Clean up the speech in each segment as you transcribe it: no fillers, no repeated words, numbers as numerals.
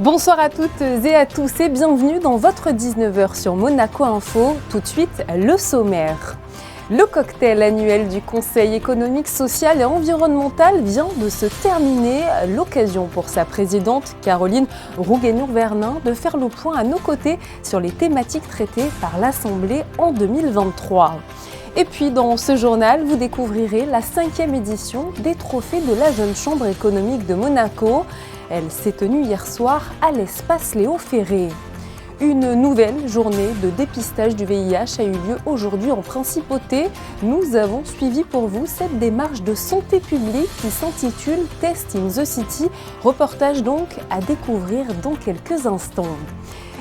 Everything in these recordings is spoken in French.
Bonsoir à toutes et à tous et bienvenue dans votre 19h sur Monaco Info. Tout de suite, le sommaire. Le cocktail annuel du Conseil économique, social et environnemental vient de se terminer. L'occasion pour sa présidente, Caroline Rouguenour-Vernin, de faire le point à nos côtés sur les thématiques traitées par l'Assemblée en 2023. Et puis dans ce journal, vous découvrirez la 5e édition des Trophées de la Jeune Chambre économique de Monaco. Elle s'est tenue hier soir à l'espace Léo Ferré. Une nouvelle journée de dépistage du VIH a eu lieu aujourd'hui en Principauté. Nous avons suivi pour vous cette démarche de santé publique qui s'intitule Test in the City. Reportage donc à découvrir dans quelques instants.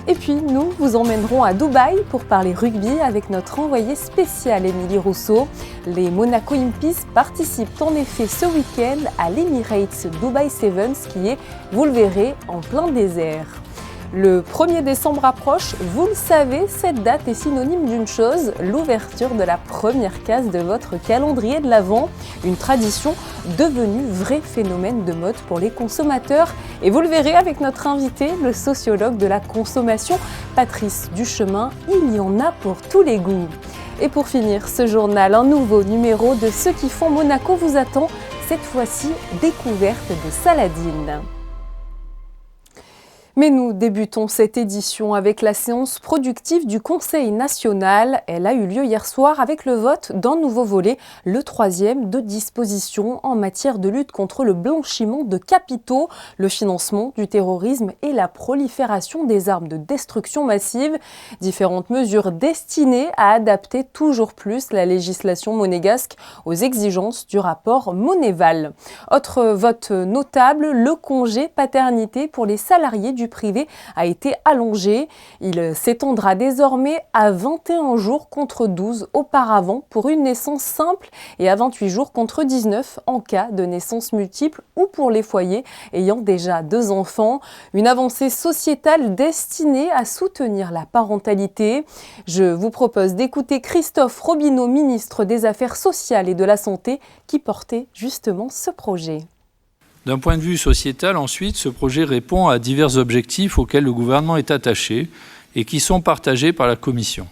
Et puis nous vous emmènerons à Dubaï pour parler rugby avec notre envoyée spéciale Émilie Rousseau. Les Monaco Impies participent en effet ce week-end à l'Emirates Dubai Sevens qui est, vous le verrez, en plein désert. Le 1er décembre approche, vous le savez, cette date est synonyme d'une chose, l'ouverture de la première case de votre calendrier de l'Avent, une tradition devenue vrai phénomène de mode pour les consommateurs. Et vous le verrez avec notre invité, le sociologue de la consommation, Patrice Duchemin, il y en a pour tous les goûts. Et pour finir ce journal, un nouveau numéro de Ceux qui font Monaco vous attend, cette fois-ci découverte de Saladine. Mais nous débutons cette édition avec la séance productive du Conseil national. Elle a eu lieu hier soir avec le vote d'un nouveau volet, le 3e de dispositions en matière de lutte contre le blanchiment de capitaux, le financement du terrorisme et la prolifération des armes de destruction massive. Différentes mesures destinées à adapter toujours plus la législation monégasque aux exigences du rapport Monneval. Autre vote notable, le congé paternité pour les salariés du privé a été allongé. Il s'étendra désormais à 21 jours contre 12 auparavant pour une naissance simple et à 28 jours contre 19 en cas de naissance multiple ou pour les foyers ayant déjà 2 enfants. Une avancée sociétale destinée à soutenir la parentalité. Je vous propose d'écouter Christophe Robineau, ministre des Affaires sociales et de la Santé, qui portait justement ce projet. D'un point de vue sociétal, ensuite, ce projet répond à divers objectifs auxquels le gouvernement est attaché et qui sont partagés par la Commission.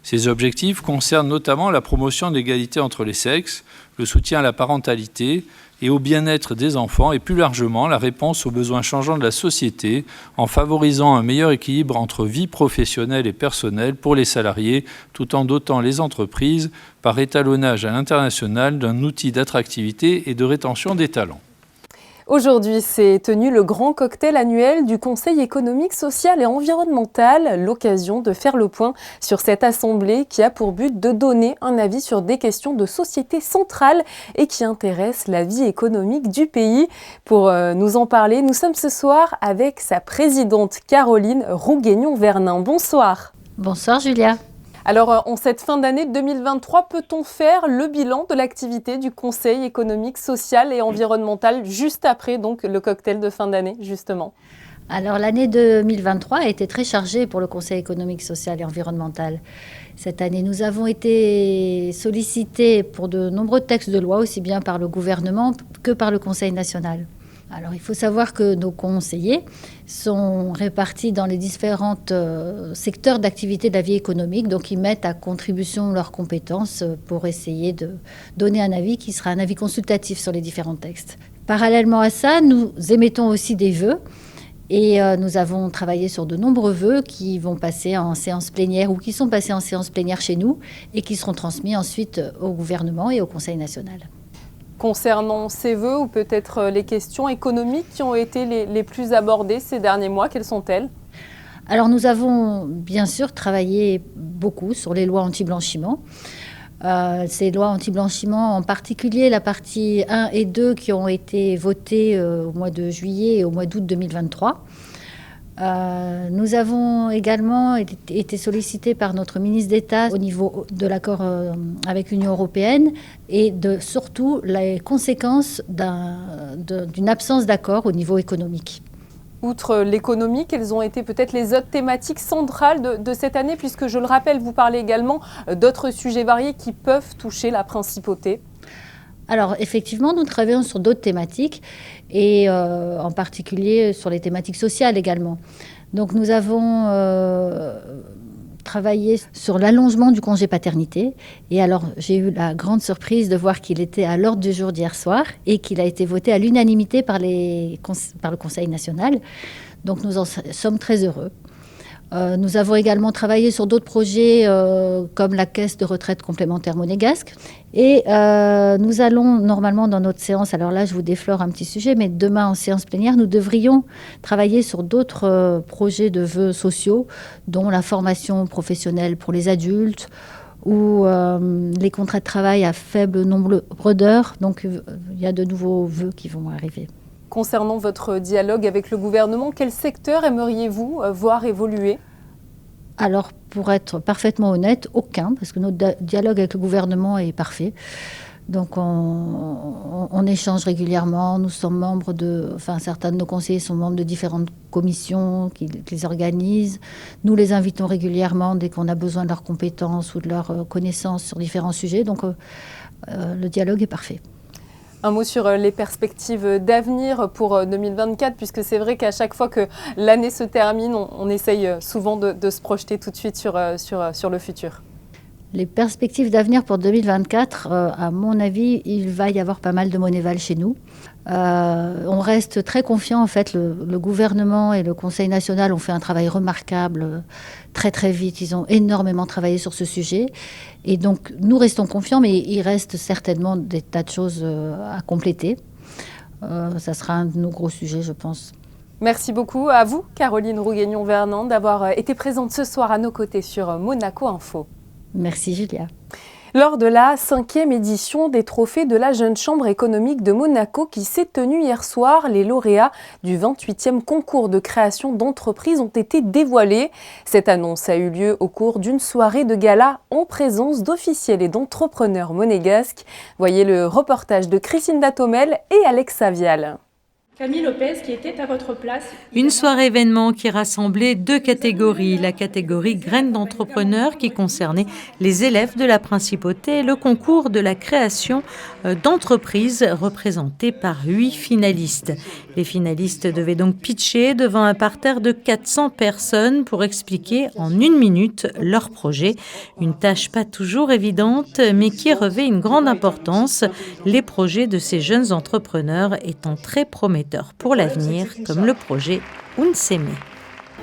Ces objectifs concernent notamment la promotion de l'égalité entre les sexes, le soutien à la parentalité et au bien-être des enfants et plus largement la réponse aux besoins changeants de la société en favorisant un meilleur équilibre entre vie professionnelle et personnelle pour les salariés tout en dotant les entreprises par étalonnage à l'international d'un outil d'attractivité et de rétention des talents. Aujourd'hui, s'est tenu le grand cocktail annuel du Conseil économique, social et environnemental, l'occasion de faire le point sur cette assemblée qui a pour but de donner un avis sur des questions de société centrale et qui intéressent la vie économique du pays. Pour nous en parler, nous sommes ce soir avec sa présidente Caroline Rouguenour-Vernin. Bonsoir. Bonsoir Julia. Alors, en cette fin d'année 2023, peut-on faire le bilan de l'activité du Conseil économique, social et environnemental juste après donc, le cocktail de fin d'année, justement ? Alors, l'année 2023 a été très chargée pour le Conseil économique, social et environnemental. Cette année, nous avons été sollicités pour de nombreux textes de loi, aussi bien par le gouvernement que par le Conseil national. Alors, il faut savoir que nos conseillers sont répartis dans les différents secteurs d'activité de la vie économique. Donc, ils mettent à contribution leurs compétences pour essayer de donner un avis qui sera un avis consultatif sur les différents textes. Parallèlement à ça, nous émettons aussi des vœux. Et nous avons travaillé sur de nombreux vœux qui vont passer en séance plénière ou qui sont passés en séance plénière chez nous et qui seront transmis ensuite au gouvernement et au Conseil national. Concernant ces vœux ou peut-être les questions économiques qui ont été les plus abordées ces derniers mois, quelles sont-elles ? Alors nous avons bien sûr travaillé beaucoup sur les lois anti-blanchiment. Ces lois anti-blanchiment, en particulier la partie 1 et 2 qui ont été votées au mois de juillet et au mois d'août 2023. Nous avons également été sollicités par notre ministre d'État au niveau de l'accord avec l'Union européenne et surtout les conséquences d'une absence d'accord au niveau économique. Outre l'économie, quelles ont été peut-être les autres thématiques centrales de cette année, puisque je le rappelle, vous parlez également d'autres sujets variés qui peuvent toucher la principauté ? Alors effectivement, nous travaillons sur d'autres thématiques et en particulier sur les thématiques sociales également. Donc nous avons travaillé sur l'allongement du congé paternité. Et alors j'ai eu la grande surprise de voir qu'il était à l'ordre du jour d'hier soir et qu'il a été voté à l'unanimité par le Conseil national. Donc nous en sommes très heureux. Nous avons également travaillé sur d'autres projets comme la caisse de retraite complémentaire monégasque. Et nous allons normalement dans notre séance, alors là je vous déflore un petit sujet, mais demain en séance plénière, nous devrions travailler sur d'autres projets de vœux sociaux, dont la formation professionnelle pour les adultes ou les contrats de travail à faible nombre d'heures. Donc il y a de nouveaux vœux qui vont arriver. Concernant votre dialogue avec le gouvernement, quel secteur aimeriez-vous voir évoluer ? Alors, pour être parfaitement honnête, aucun, parce que notre dialogue avec le gouvernement est parfait. Donc, on échange régulièrement. Nous sommes membres certains de nos conseillers sont membres de différentes commissions qu'ils organisent. Nous les invitons régulièrement dès qu'on a besoin de leurs compétences ou de leurs connaissances sur différents sujets. Donc, le dialogue est parfait. Un mot sur les perspectives d'avenir pour 2024, puisque c'est vrai qu'à chaque fois que l'année se termine, on essaye souvent de se projeter tout de suite sur le futur. Les perspectives d'avenir pour 2024, à mon avis, il va y avoir pas mal de Monéval chez nous. On reste très confiants. En fait, le gouvernement et le Conseil national ont fait un travail remarquable très très vite. Ils ont énormément travaillé sur ce sujet. Et donc, nous restons confiants, mais il reste certainement des tas de choses à compléter. Ça sera un de nos gros sujets, je pense. Merci beaucoup à vous, Caroline Rouguignon-Vernant, d'avoir été présente ce soir à nos côtés sur Monaco Info. Merci Julia. Lors de la 5e édition des trophées de la Jeune Chambre économique de Monaco qui s'est tenue hier soir, les lauréats du 28e concours de création d'entreprises ont été dévoilés. Cette annonce a eu lieu au cours d'une soirée de gala en présence d'officiels et d'entrepreneurs monégasques. Voyez le reportage de Christine Datomel et Alex Savial. Camille Lopez, qui était à votre place. Une soirée événement qui rassemblait deux catégories. La catégorie graines d'entrepreneurs qui concernait les élèves de la principauté et le concours de la création d'entreprises représenté par 8 finalistes. Les finalistes devaient donc pitcher devant un parterre de 400 personnes pour expliquer en 1 minute leur projet. Une tâche pas toujours évidente, mais qui revêt une grande importance, les projets de ces jeunes entrepreneurs étant très prometteurs pour l'avenir, comme le projet Unseme.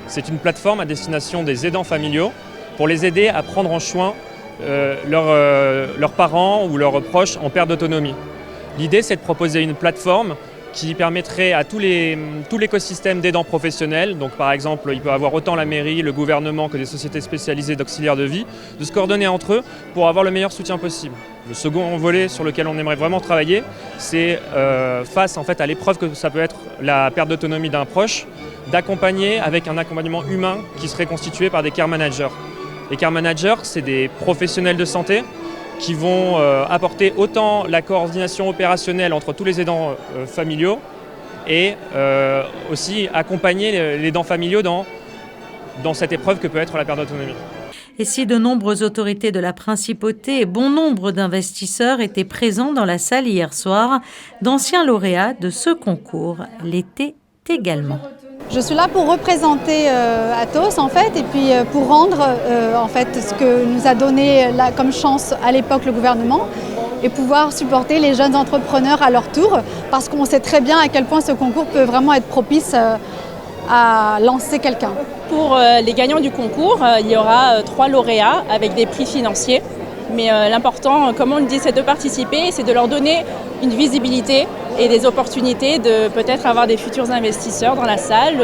C'est une plateforme à destination des aidants familiaux pour les aider à prendre en soin leurs parents ou leurs proches en perte d'autonomie. L'idée, c'est de proposer une plateforme qui permettrait à tout l'écosystème d'aidants professionnels, donc par exemple, il peut y avoir autant la mairie, le gouvernement que des sociétés spécialisées d'auxiliaires de vie, de se coordonner entre eux pour avoir le meilleur soutien possible. Le second volet sur lequel on aimerait vraiment travailler, c'est face en fait, à l'épreuve que ça peut être la perte d'autonomie d'un proche, d'accompagner avec un accompagnement humain qui serait constitué par des care managers. Les care managers, c'est des professionnels de santé qui vont apporter autant la coordination opérationnelle entre tous les aidants familiaux et aussi accompagner les aidants familiaux dans cette épreuve que peut être la perte d'autonomie. Et si de nombreuses autorités de la principauté et bon nombre d'investisseurs étaient présents dans la salle hier soir, d'anciens lauréats de ce concours l'étaient également. Je suis là pour représenter Atos en fait et puis pour rendre en fait ce que nous a donné comme chance à l'époque le gouvernement et pouvoir supporter les jeunes entrepreneurs à leur tour parce qu'on sait très bien à quel point ce concours peut vraiment être propice à lancer quelqu'un. Pour les gagnants du concours, il y aura 3 lauréats avec des prix financiers. Mais l'important, comme on le dit, c'est de participer, c'est de leur donner une visibilité et des opportunités de peut-être avoir des futurs investisseurs dans la salle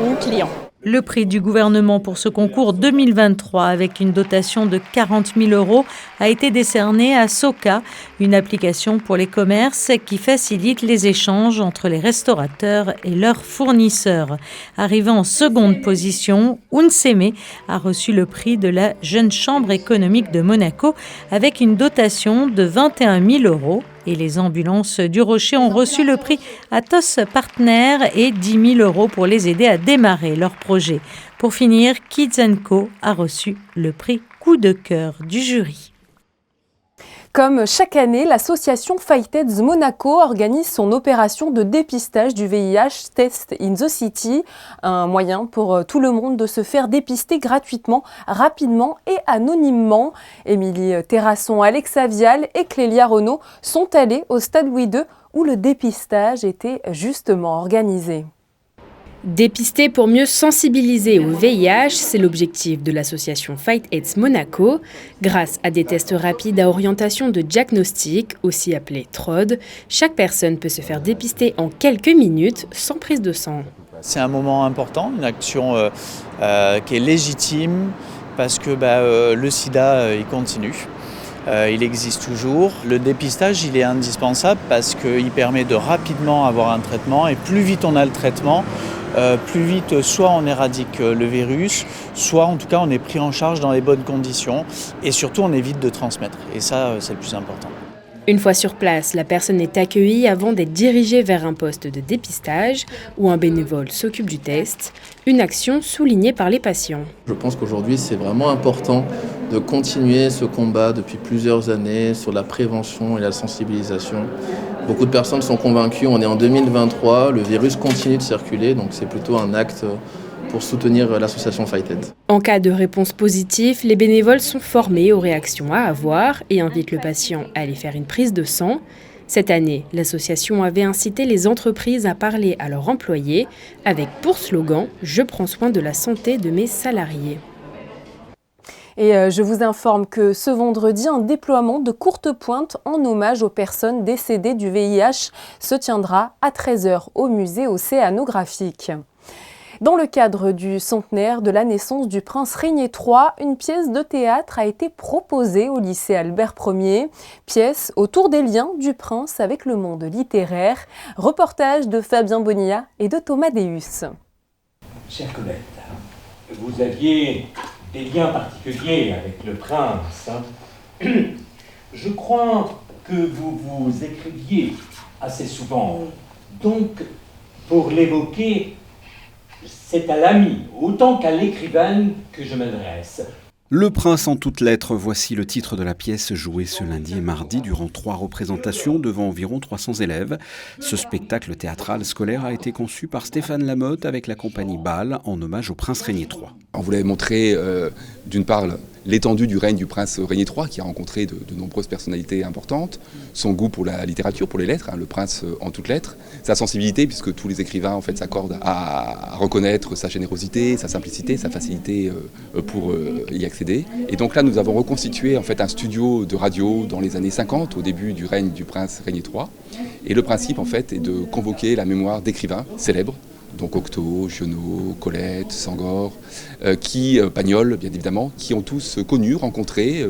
ou clients. Le prix du gouvernement pour ce concours 2023, avec une dotation de 40 000 €, a été décerné à Soka, une application pour les commerces qui facilite les échanges entre les restaurateurs et leurs fournisseurs. Arrivé en seconde position, Unseme a reçu le prix de la Jeune Chambre économique de Monaco avec une dotation de 21 000 €. Et les ambulances du Rocher ont reçu le prix Atos Partner et 10 000 € pour les aider à démarrer leur projet. Pour finir, Kids & Co a reçu le prix Coup de cœur du jury. Comme chaque année, l'association Fight-Aids Monaco organise son opération de dépistage du VIH Test in the City, un moyen pour tout le monde de se faire dépister gratuitement, rapidement et anonymement. Émilie Terrasson, Alexa Vial et Clélia Renaud sont allées au Stade Louis II où le dépistage était justement organisé. Dépister pour mieux sensibiliser au VIH, c'est l'objectif de l'association Fight-Aids Monaco. Grâce à des tests rapides à orientation de diagnostic, aussi appelés TROD, chaque personne peut se faire dépister en quelques minutes sans prise de sang. C'est un moment important, une action qui est légitime parce que le sida il continue. Il existe toujours. Le dépistage, il est indispensable parce qu'il permet de rapidement avoir un traitement et plus vite on a le traitement, plus vite soit on éradique le virus, soit en tout cas on est pris en charge dans les bonnes conditions et surtout on évite de transmettre. Et ça, c'est le plus important. Une fois sur place, la personne est accueillie avant d'être dirigée vers un poste de dépistage où un bénévole s'occupe du test, une action soulignée par les patients. Je pense qu'aujourd'hui, c'est vraiment important de continuer ce combat depuis plusieurs années sur la prévention et la sensibilisation. Beaucoup de personnes sont convaincues, on est en 2023, le virus continue de circuler, donc c'est plutôt un acte pour soutenir l'association Fight-Aids. En cas de réponse positive, les bénévoles sont formés aux réactions à avoir et invitent le patient à aller faire une prise de sang. Cette année, l'association avait incité les entreprises à parler à leurs employés avec pour slogan « Je prends soin de la santé de mes salariés ». Et je vous informe que ce vendredi, un déploiement de courte pointe en hommage aux personnes décédées du VIH se tiendra à 13h au musée océanographique. Dans le cadre du centenaire de la naissance du prince Régnier III, une pièce de théâtre a été proposée au lycée Albert Ier. Pièce autour des liens du prince avec le monde littéraire. Reportage de Fabien Bonilla et de Thomas Deus. Chère Colette, vous aviez des liens particuliers avec le prince. Je crois que vous vous écriviez assez souvent. Donc, pour l'évoquer, c'est à l'ami, autant qu'à l'écrivaine que je m'adresse. Le prince en toutes lettres, voici le titre de la pièce jouée ce lundi et mardi durant 3 représentations devant environ 300 élèves. Ce spectacle théâtral scolaire a été conçu par Stéphane Lamotte avec la compagnie Bâle en hommage au prince Régnier III. On voulait montrer d'une part l'étendue du règne du prince Régnier III qui a rencontré de nombreuses personnalités importantes, son goût pour la littérature, pour les lettres, le prince en toutes lettres, sa sensibilité puisque tous les écrivains en fait s'accordent à reconnaître sa générosité, sa simplicité, sa facilité pour y accéder. Et donc là nous avons reconstitué en fait un studio de radio dans les années 50 au début du règne du prince Régnier III. Et le principe en fait est de convoquer la mémoire d'écrivains célèbres, donc Cocteau, Giono, Colette, Senghor, Pagnol bien évidemment, qui ont tous connu, rencontré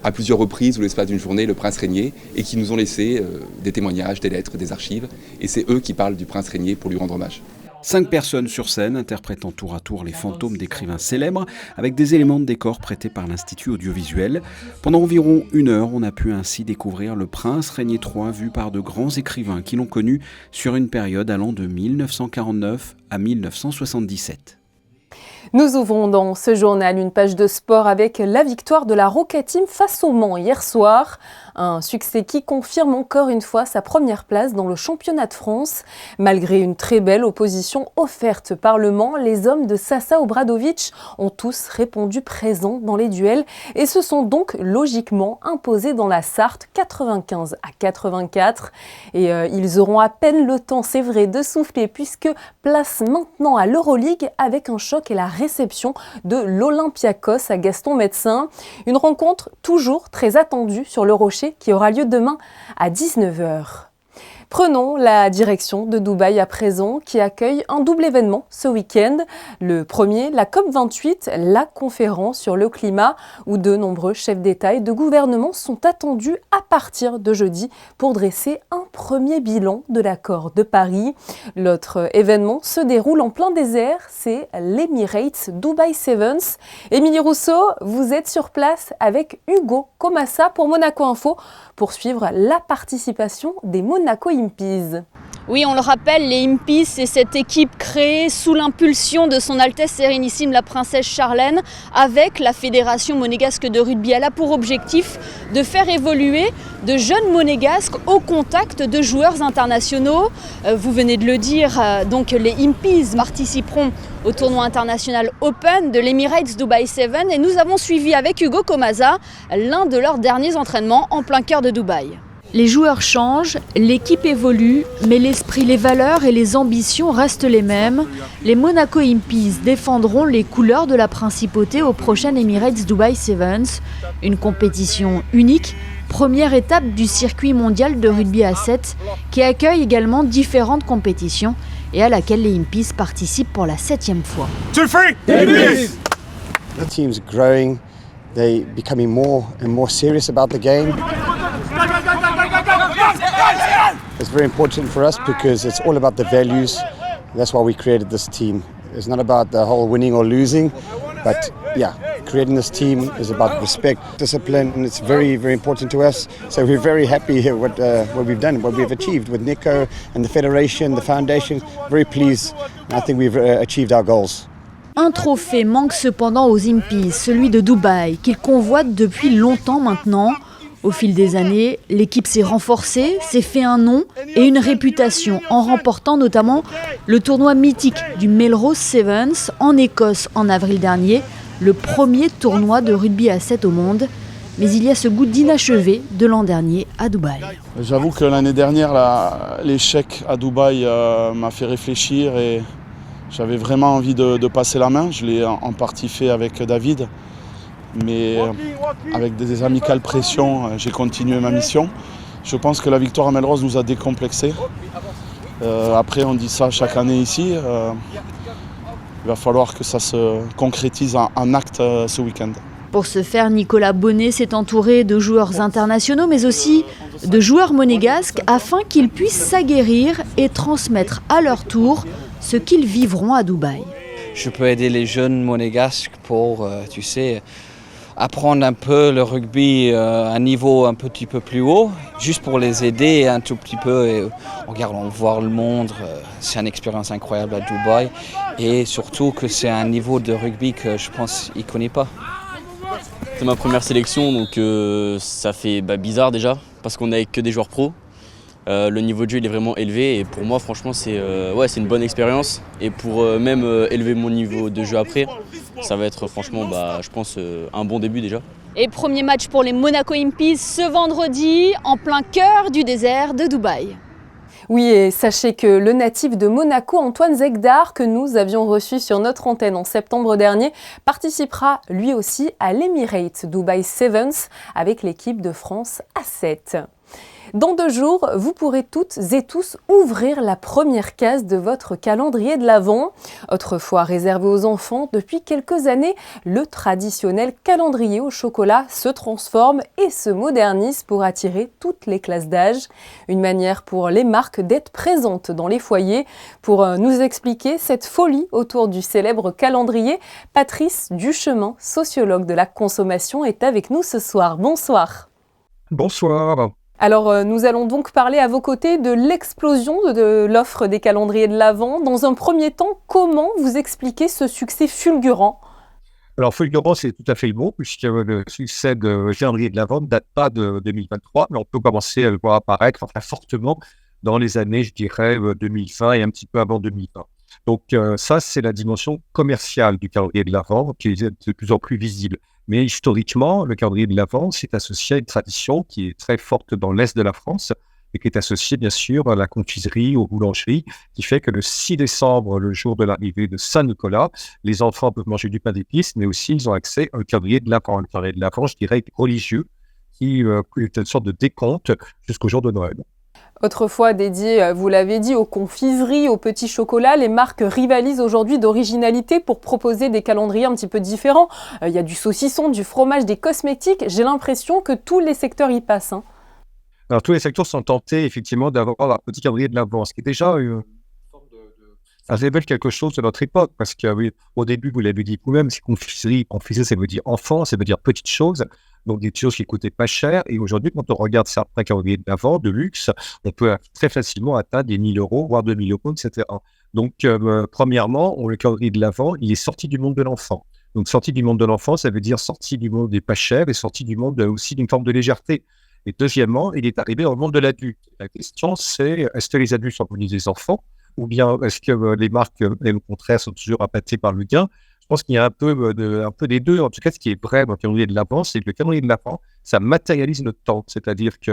à plusieurs reprises ou l'espace d'une journée le prince Régnier et qui nous ont laissé des témoignages, des lettres, des archives. Et c'est eux qui parlent du prince Régnier pour lui rendre hommage. 5 personnes sur scène interprétant tour à tour les fantômes d'écrivains célèbres avec des éléments de décor prêtés par l'Institut audiovisuel. Pendant environ 1 heure, on a pu ainsi découvrir le prince Régnier III vu par de grands écrivains qui l'ont connu sur une période allant de 1949 à 1977. Nous ouvrons dans ce journal une page de sport avec la victoire de la Roca Team face au Mans hier soir. Un succès qui confirme encore une fois sa première place dans le championnat de France. Malgré une très belle opposition offerte par le Mans, les hommes de Sasa Obradovic ont tous répondu présents dans les duels et se sont donc logiquement imposés dans la Sarthe 95 à 84. Et ils auront à peine le temps, c'est vrai, de souffler puisque place maintenant à l'Euroleague avec un choc et la réception de l'Olympiakos à Gaston Médecin. Une rencontre toujours très attendue sur le Rocher qui aura lieu demain à 19h. Prenons la direction de Dubaï à présent, qui accueille un double événement ce week-end. Le premier, la COP28, la conférence sur le climat, où de nombreux chefs d'État et de gouvernement sont attendus à partir de jeudi pour dresser un premier bilan de l'accord de Paris. L'autre événement se déroule en plein désert, c'est l'Emirates Dubai Sevens. Émilie Rousseau, vous êtes sur place avec Hugo Comassa pour Monaco Info pour suivre la participation des Monaco Impies. Oui, on le rappelle, les Impis, c'est cette équipe créée sous l'impulsion de son Altesse Sérénissime la Princesse Charlène avec la Fédération monégasque de rugby. Elle a pour objectif de faire évoluer de jeunes monégasques au contact de joueurs internationaux. Vous venez de le dire, donc les Impis participeront au tournoi international Open de l'Emirates Dubai 7 et nous avons suivi avec Hugo Comaza l'un de leurs derniers entraînements en plein cœur de Dubaï. Les joueurs changent, l'équipe évolue, mais l'esprit, les valeurs et les ambitions restent les mêmes. Les Monaco Impis défendront les couleurs de la principauté au prochain Emirates Dubai Sevens, une compétition unique, première étape du circuit mondial de rugby à 7, qui accueille également différentes compétitions et à laquelle les Impis participent pour la 7e fois. The team's growing, they're becoming more and more serious about the game. It's very important for us because it's all about the values. That's why we created this team. It's not about the whole winning or losing, but yeah, creating this team is about respect, discipline, and it's very, very important to us. So we're very happy here what we've done, what we've achieved with Nico and the Federation, the Foundation. Very pleased. I think we've achieved our goals. Un trophée manque cependant aux Impis, celui de Dubaï, qu'ils convoitent depuis longtemps maintenant. Au fil des années, l'équipe s'est renforcée, s'est fait un nom et une réputation en remportant notamment le tournoi mythique du Melrose Sevens en Écosse en avril dernier, le premier tournoi de rugby à 7 au monde. Mais il y a ce goût d'inachevé de l'an dernier à Dubaï. J'avoue que l'année dernière, l'échec à Dubaï m'a fait réfléchir et j'avais vraiment envie de passer la main. Je l'ai en partie fait avec David. Mais avec des amicales pressions, j'ai continué ma mission. Je pense que la victoire à Melrose nous a décomplexés. Après, on dit ça chaque année ici. Il va falloir que ça se concrétise en acte ce week-end. Pour ce faire, Nicolas Bonnet s'est entouré de joueurs internationaux, mais aussi de joueurs monégasques, afin qu'ils puissent s'aguerrir et transmettre à leur tour ce qu'ils vivront à Dubaï. Je peux aider les jeunes monégasques pour, apprendre un peu le rugby à un niveau un petit peu plus haut, juste pour les aider un tout petit peu. Et, on voir le monde, c'est une expérience incroyable à Dubaï et surtout que c'est un niveau de rugby que je pense qu'ils ne connaissent pas. C'est ma première sélection, donc ça fait bizarre déjà, parce qu'on n'est que des joueurs pros. Le niveau de jeu il est vraiment élevé et pour moi franchement c'est une bonne expérience et pour même élever mon niveau de jeu après, ça va être franchement je pense un bon début déjà. Et premier match pour les Monaco Impis ce vendredi en plein cœur du désert de Dubaï. Oui, et sachez que le natif de Monaco, Antoine Zegdar, que nous avions reçu sur notre antenne en septembre dernier, participera lui aussi à l'Emirates Dubai Sevens avec l'équipe de France A7. Dans 2 jours, vous pourrez toutes et tous ouvrir la première case de votre calendrier de l'Avent. Autrefois réservé aux enfants, depuis quelques années, le traditionnel calendrier au chocolat se transforme et se modernise pour attirer toutes les classes d'âge. Une manière pour les marques d'être présentes dans les foyers. Pour nous expliquer cette folie autour du célèbre calendrier, Patrice Duchemin, sociologue de la consommation, est avec nous ce soir. Bonsoir. Bonsoir. Alors, nous allons donc parler à vos côtés de l'explosion de l'offre des calendriers de l'Avent. Dans un premier temps, comment vous expliquez ce succès fulgurant ? Alors, fulgurant, c'est tout à fait le mot, puisque le succès de calendrier de l'Avent ne date pas de 2023, mais on peut commencer à le voir apparaître très fortement dans les années, je dirais, 2020 et un petit peu avant 2020. Donc, ça, c'est la dimension commerciale du calendrier de l'Avent qui est de plus en plus visible. Mais historiquement, le calendrier de l'Avent s'est associé à une tradition qui est très forte dans l'Est de la France et qui est associée bien sûr à la confiserie, aux boulangeries, qui fait que le 6 décembre, le jour de l'arrivée de Saint-Nicolas, les enfants peuvent manger du pain d'épices, mais aussi ils ont accès au calendrier de l'Avent. Le calendrier de l'Avent, je dirais, religieux, qui est une sorte de décompte jusqu'au jour de Noël. Autrefois dédié, vous l'avez dit, aux confiseries, aux petits chocolats, les marques rivalisent aujourd'hui d'originalité pour proposer des calendriers un petit peu différents. Il y a du saucisson, du fromage, des cosmétiques. J'ai l'impression que tous les secteurs y passent. Alors, tous les secteurs sont tentés effectivement d'avoir un petit calendrier de l'Avent, ce qui est déjà ça révèle quelque chose de notre époque, parce que oui, au début, vous l'avez dit vous-même, c'est confiserie, ça veut dire enfant, ça veut dire petite chose, donc des choses qui coûtaient pas cher, et aujourd'hui, quand on regarde certains calendriers de l'Avent, de luxe, on peut très facilement atteindre des 1 000 €, voire 2 000 €, etc. Donc, premièrement, le calendrier de l'Avent, il est sorti du monde de l'enfant. Donc, sorti du monde de l'enfant, ça veut dire sorti du monde des pas chers et sorti du monde aussi d'une forme de légèreté. Et deuxièmement, il est arrivé dans le monde de l'adulte. La question, c'est est-ce que les adultes sont devenus des enfants ou bien est-ce que les marques, elles, au contraire, sont toujours appâtées par le gain? Je pense qu'il y a un peu des deux. En tout cas, ce qui est vrai dans le calendrier de l'Avent, c'est que le calendrier de l'Avent, ça matérialise notre temps. C'est-à-dire que,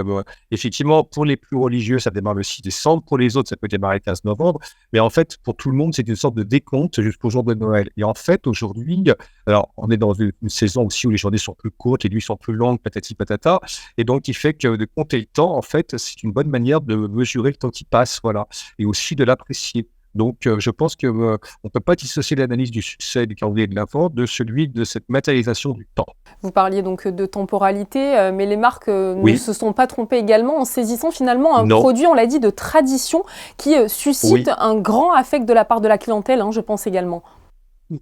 effectivement, pour les plus religieux, ça démarre le 6 décembre. Pour les autres, ça peut démarrer le 15 novembre. Mais en fait, pour tout le monde, c'est une sorte de décompte jusqu'au jour de Noël. Et en fait, aujourd'hui, alors, on est dans une saison aussi où les journées sont plus courtes, les nuits sont plus longues, patati patata. Et donc, il fait que de compter le temps, en fait, c'est une bonne manière de mesurer le temps qui passe, voilà. Et aussi de l'apprécier. Donc, je pense qu'on ne peut pas dissocier l'analyse du succès du calendrier de l'Avent de celui de cette matérialisation du temps. Vous parliez donc de temporalité, mais les marques ne se sont pas trompées également en saisissant finalement un produit, on l'a dit, de tradition qui suscite un grand affect de la part de la clientèle, je pense également.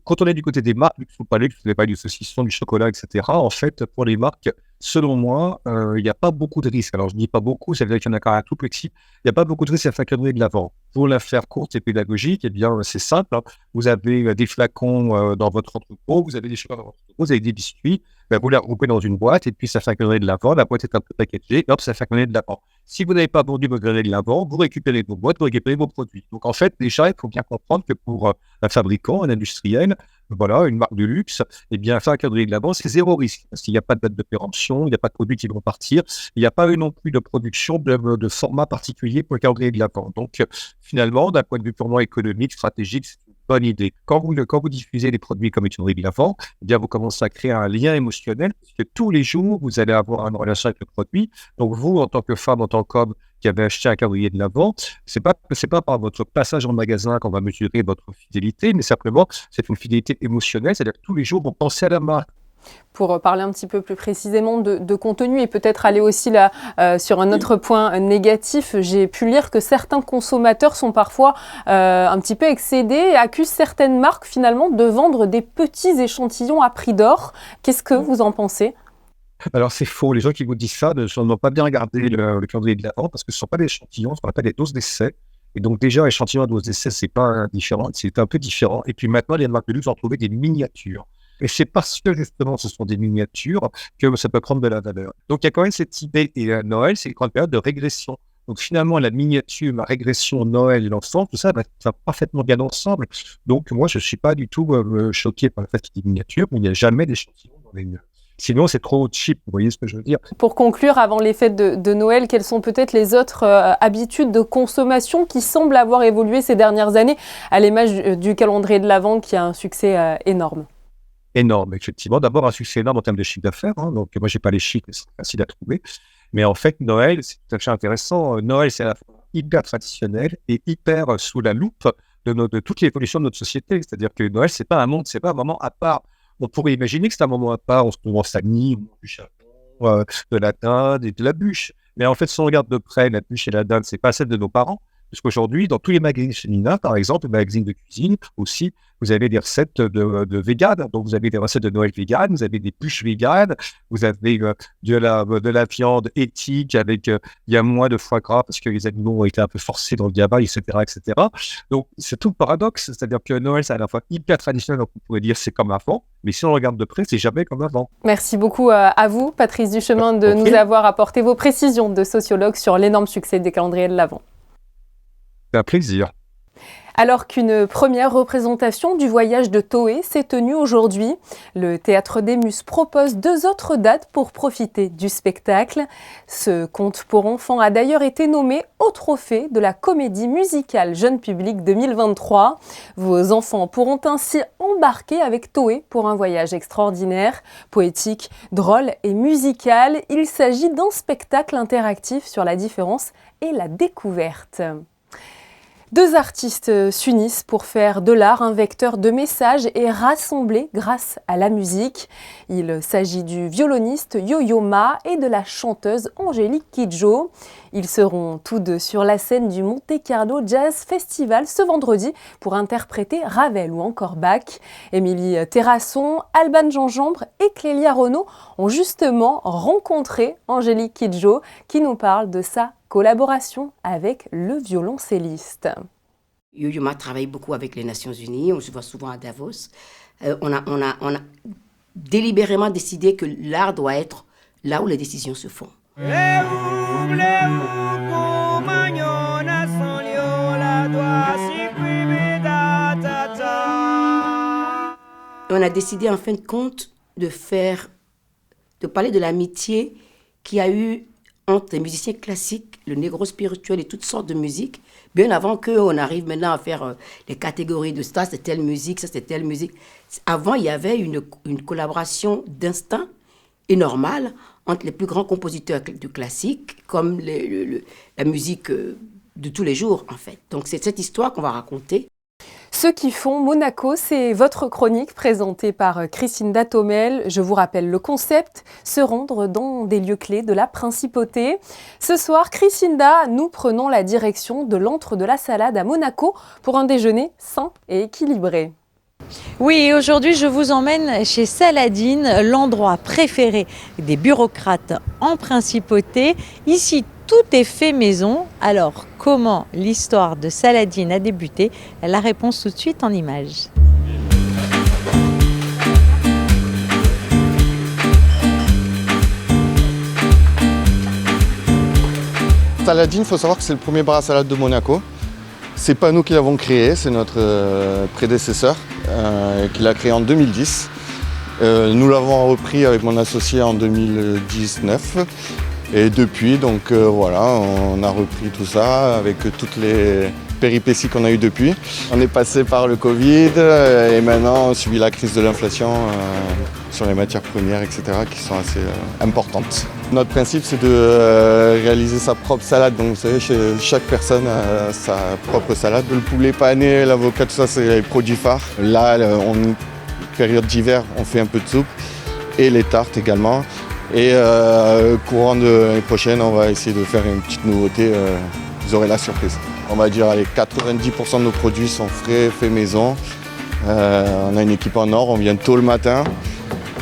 Quand on est du côté des marques, il faut parler du saucisson, du chocolat, etc. En fait, pour les marques, selon moi, il n'y a pas beaucoup de risques. Alors, je ne dis pas beaucoup, ça veut dire qu'il y en a quand même un tout petit. Il n'y a pas beaucoup de risques à faire calendrier de l'Avent. Pour la faire courte et pédagogique, eh bien, c'est simple. Vous avez des flacons dans votre entrepôt, vous avez des chocolats dans votre entrepôt, vous avez des biscuits, vous les regroupez dans une boîte et puis ça fait un calendrier de l'Avent. La boîte est un peu packagée, hop, ça fait un calendrier de l'Avent. Si vous n'avez pas vendu votre calendrier de l'Avent, vous récupérez vos boîtes, vous récupérez vos produits. Donc, en fait, déjà, il faut bien comprendre que pour un fabricant, un industriel, voilà, une marque de luxe, eh bien, faire un calendrier de l'Avent, c'est zéro risque. Parce qu'il n'y a pas de date de péremption, il n'y a pas de produits qui vont partir, il n'y a pas eu non plus de production de format particulier pour le calendrier de l'Avent. Donc, finalement, d'un point de vue purement économique, stratégique, c'est une bonne idée. Quand vous diffusez des produits comme le calendrier de l'Avent, eh bien, vous commencez à créer un lien émotionnel, parce que tous les jours, vous allez avoir une relation avec le produit. Donc, vous, en tant que femme, en tant qu'homme, qui avez acheté un calendrier de l'Avent, c'est pas par votre passage en magasin qu'on va mesurer votre fidélité, mais simplement, c'est une fidélité émotionnelle, c'est-à-dire que tous les jours, vous pensez à la marque. Pour parler un petit peu plus précisément de contenu et peut-être aller aussi là sur un autre point négatif, j'ai pu lire que certains consommateurs sont parfois un petit peu excédés et accusent certaines marques finalement de vendre des petits échantillons à prix d'or. Qu'est-ce que vous en pensez ? Alors, c'est faux. Les gens qui vous disent ça n'ont pas bien regardé le calendrier de l'Avent parce que ce ne sont pas des échantillons, ce qu'on appelle des doses d'essai. Et donc, déjà, échantillon à dose d'essai, c'est pas différent, c'est un peu différent. Et puis maintenant, les marques de luxe ont trouvé des miniatures. Et c'est parce que, justement, ce sont des miniatures que ça peut prendre de la valeur. Donc, il y a quand même cette idée. Et Noël, c'est une grande période de régression. Donc, finalement, la miniature, la régression, Noël et l'enfant, tout ça va parfaitement bien ensemble. Donc, moi, je ne suis pas du tout choqué par le fait qu'il y ait des miniatures, mais il n'y a jamais d'échantillons dans les... Sinon, c'est trop cheap, vous voyez ce que je veux dire. Pour conclure, avant les fêtes de Noël, quelles sont peut-être les autres habitudes de consommation qui semblent avoir évolué ces dernières années, à l'image du calendrier de l'Avent qui a un succès énorme ? Énorme, effectivement. D'abord, un succès énorme en termes de chiffre d'affaires. Donc, moi, je n'ai pas les chiffres, mais c'est facile à trouver. Mais en fait, Noël, c'est tout à fait intéressant. Noël, c'est à la fois hyper traditionnel et hyper sous la loupe de toute l'évolution de notre société. C'est-à-dire que Noël, c'est pas un moment à part. On pourrait imaginer que c'est un moment à part, on se trouve en famille, on mange du chapon, de la dinde et de la bûche. Mais en fait, si on regarde de près, la bûche et la dinde, c'est pas celle de nos parents. Parce qu'aujourd'hui, dans tous les magazines féminins, par exemple, les magazines de cuisine aussi, vous avez des recettes de vegan. Donc, vous avez des recettes de Noël vegan, vous avez des bûches vegan, vous avez de la viande éthique avec il y a moins de foie gras parce que les animaux ont été un peu forcés dans le gabin, etc., etc. Donc, c'est tout le paradoxe. C'est-à-dire que Noël, c'est à la fois hyper traditionnel, donc on pourrait dire c'est comme avant, mais si on regarde de près, c'est jamais comme avant. Merci beaucoup à vous, Patrice Duchemin, de nous avoir apporté vos précisions de sociologue sur l'énorme succès des calendriers de l'Avent. C'est un plaisir. Alors qu'une première représentation du voyage de Toé s'est tenue aujourd'hui, le Théâtre des Muses propose 2 autres dates pour profiter du spectacle. Ce conte pour enfants a d'ailleurs été nommé au trophée de la comédie musicale jeune public 2023. Vos enfants pourront ainsi embarquer avec Toé pour un voyage extraordinaire, poétique, drôle et musical. Il s'agit d'un spectacle interactif sur la différence et la découverte. Deux artistes s'unissent pour faire de l'art un vecteur de messages et rassembler grâce à la musique. Il s'agit du violoniste Yo-Yo Ma et de la chanteuse Angélique Kidjo. Ils seront tous deux sur la scène du Monte Carlo Jazz Festival ce vendredi pour interpréter Ravel ou encore Bach. Émilie Terrasson, Alban Gingembre et Clélia Renaud ont justement rencontré Angélique Kidjo qui nous parle de sa collaboration avec le violoncelliste. Yo-Yo Ma travaille beaucoup avec les Nations Unies, on se voit souvent à Davos. On a délibérément décidé que l'art doit être là où les décisions se font. On a décidé en fin de compte de parler de l'amitié qu'il y a eu entre les musiciens classiques, le négro spirituel et toutes sortes de musiques, bien avant qu'on arrive maintenant à faire les catégories de ça, c'est telle musique, ça, c'est telle musique. Avant, il y avait une collaboration d'instinct et normale entre les plus grands compositeurs du classique, comme la musique de tous les jours, en fait. Donc, c'est cette histoire qu'on va raconter. Ceux qui font Monaco, c'est votre chronique présentée par Christine Datomel. Je vous rappelle le concept, se rendre dans des lieux clés de la principauté. Ce soir, Christinda, nous prenons la direction de l'antre de la salade à Monaco pour un déjeuner sain et équilibré. Oui, aujourd'hui je vous emmène chez Saladine, l'endroit préféré des bureaucrates en principauté. Ici, tout est fait maison. Alors, comment l'histoire de Saladine a débuté? La réponse tout de suite en images. Saladine, il faut savoir que c'est le premier bar à salade de Monaco. C'est pas nous qui l'avons créé, c'est notre prédécesseur qui l'a créé en 2010. Nous l'avons repris avec mon associé en 2019. Et depuis, donc voilà, on a repris tout ça avec toutes les péripéties qu'on a eues depuis. On est passé par le Covid et maintenant on subit la crise de l'inflation sur les matières premières, etc., qui sont assez importantes. Notre principe, c'est de réaliser sa propre salade. Donc vous savez, chaque personne a sa propre salade. Le poulet pané, l'avocat, tout ça, c'est les produits phares. Là, période d'hiver, on fait un peu de soupe et les tartes également. Et courant de l'année prochaine, on va essayer de faire une petite nouveauté. Vous aurez la surprise. On va dire, allez, 90% de nos produits sont frais, faits maison. On a une équipe en or, on vient tôt le matin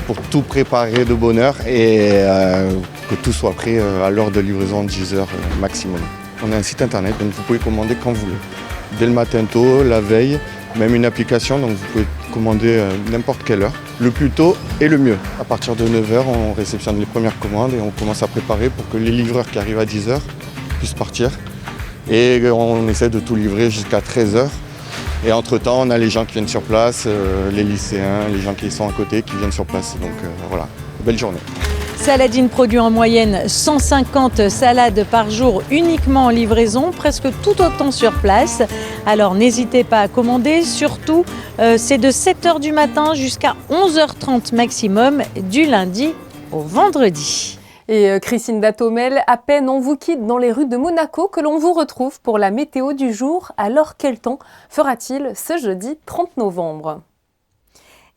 pour tout préparer de bonne heure et que tout soit prêt à l'heure de livraison, 10 heures maximum. On a un site internet, donc vous pouvez commander quand vous voulez. Dès le matin tôt, la veille, même une application, donc vous pouvez commander n'importe quelle heure. Le plus tôt et le mieux. À partir de 9h, on réceptionne les premières commandes et on commence à préparer pour que les livreurs qui arrivent à 10h puissent partir. Et on essaie de tout livrer jusqu'à 13h. Et entre-temps, on a les gens qui viennent sur place, les lycéens, les gens qui sont à côté, qui viennent sur place. Donc voilà, belle journée. Saladine produit en moyenne 150 salades par jour uniquement en livraison, presque tout autant sur place. Alors n'hésitez pas à commander, surtout c'est de 7h du matin jusqu'à 11h30 maximum, du lundi au vendredi. Et Christine Datomel, à peine on vous quitte dans les rues de Monaco que l'on vous retrouve pour la météo du jour. Alors quel temps fera-t-il ce jeudi 30 novembre ?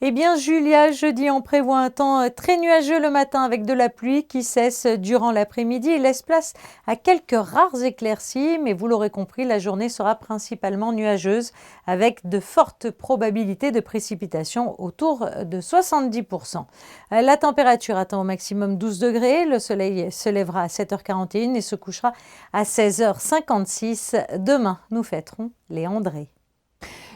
Eh bien Julia, jeudi on prévoit un temps très nuageux le matin avec de la pluie qui cesse durant l'après-midi et laisse place à quelques rares éclaircies, mais vous l'aurez compris, la journée sera principalement nuageuse avec de fortes probabilités de précipitations autour de 70%. La température atteint au maximum 12 degrés, le soleil se lèvera à 7h41 et se couchera à 16h56. Demain, nous fêterons les Andrés.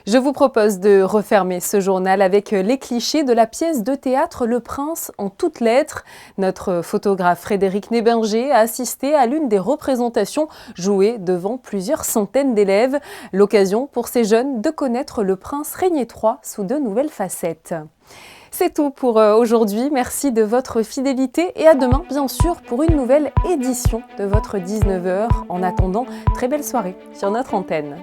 Je vous propose de refermer ce journal avec les clichés de la pièce de théâtre Le Prince en toutes lettres. Notre photographe Frédéric Nébinger a assisté à l'une des représentations jouées devant plusieurs centaines d'élèves. L'occasion pour ces jeunes de connaître le prince Régnier III sous de nouvelles facettes. C'est tout pour aujourd'hui. Merci de votre fidélité et à demain, bien sûr, pour une nouvelle édition de votre 19h. En attendant, très belle soirée sur notre antenne.